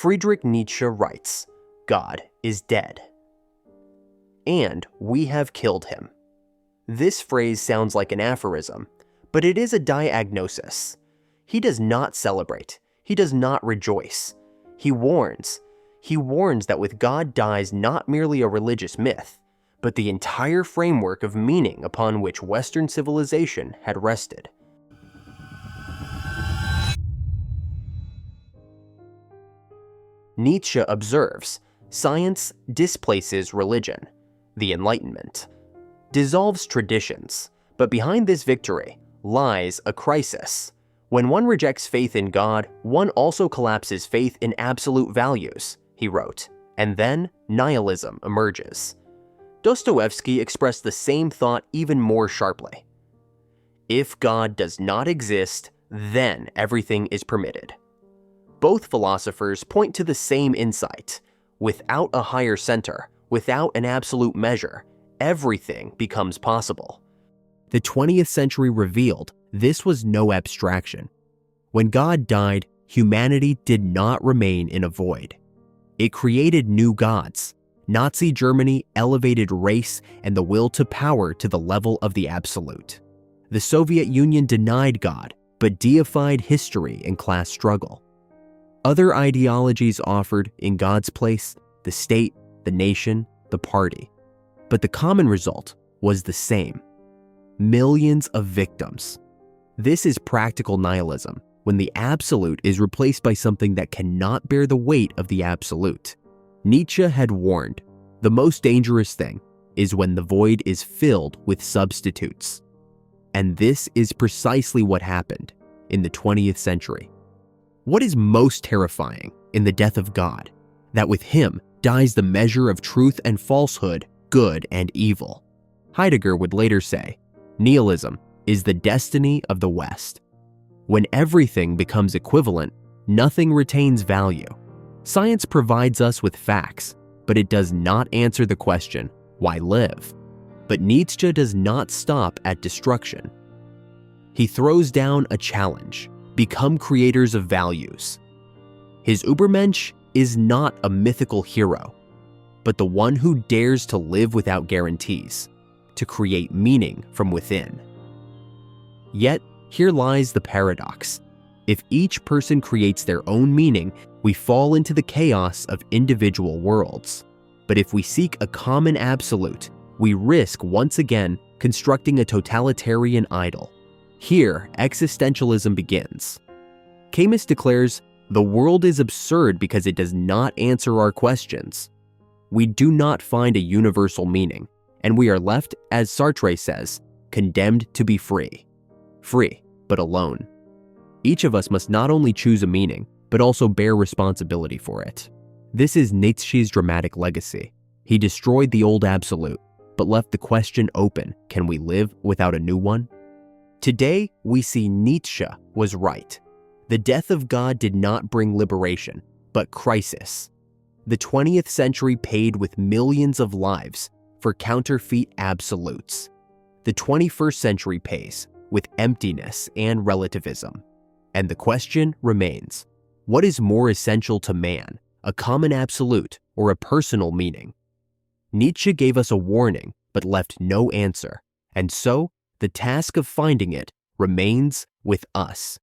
Friedrich Nietzsche writes, "God is dead. And we have killed him." This phrase sounds like an aphorism, but it is a diagnosis. He does not celebrate. He does not rejoice. He warns. He warns that with God dies not merely a religious myth, but the entire framework of meaning upon which Western civilization had rested. Nietzsche observes, science displaces religion, the Enlightenment, dissolves traditions, but behind this victory lies a crisis. When one rejects faith in God, one also collapses faith in absolute values, he wrote, and then nihilism emerges. Dostoevsky expressed the same thought even more sharply. If God does not exist, then everything is permitted. Both philosophers point to the same insight. Without a higher center, without an absolute measure, everything becomes possible. The 20th century revealed this was no abstraction. When God died, humanity did not remain in a void. It created new gods. Nazi Germany elevated race and the will to power to the level of the absolute. The Soviet Union denied God, but deified history and class struggle. Other ideologies offered, in God's place, the state, the nation, the party. But the common result was the same. Millions of victims. This is practical nihilism, when the absolute is replaced by something that cannot bear the weight of the absolute. Nietzsche had warned, the most dangerous thing is when the void is filled with substitutes. And this is precisely what happened in the 20th century. What is most terrifying in the death of God? That with him dies the measure of truth and falsehood, good and evil. Heidegger would later say, nihilism is the destiny of the West. When everything becomes equivalent, nothing retains value. Science provides us with facts, but it does not answer the question, why live? But Nietzsche does not stop at destruction. He throws down a challenge. Become creators of values. His Ubermensch is not a mythical hero, but the one who dares to live without guarantees, to create meaning from within. Yet, here lies the paradox. If each person creates their own meaning, we fall into the chaos of individual worlds. But if we seek a common absolute, we risk once again constructing a totalitarian idol. Here, existentialism begins. Camus declares, the world is absurd because it does not answer our questions. We do not find a universal meaning, and we are left, as Sartre says, condemned to be free. Free, but alone. Each of us must not only choose a meaning, but also bear responsibility for it. This is Nietzsche's dramatic legacy. He destroyed the old absolute, but left the question open, can we live without a new one? Today, we see Nietzsche was right. The death of God did not bring liberation, but crisis. The 20th century paid with millions of lives for counterfeit absolutes. The 21st century pays with emptiness and relativism. And the question remains, what is more essential to man, a common absolute or a personal meaning? Nietzsche gave us a warning, but left no answer, and so the task of finding it remains with us.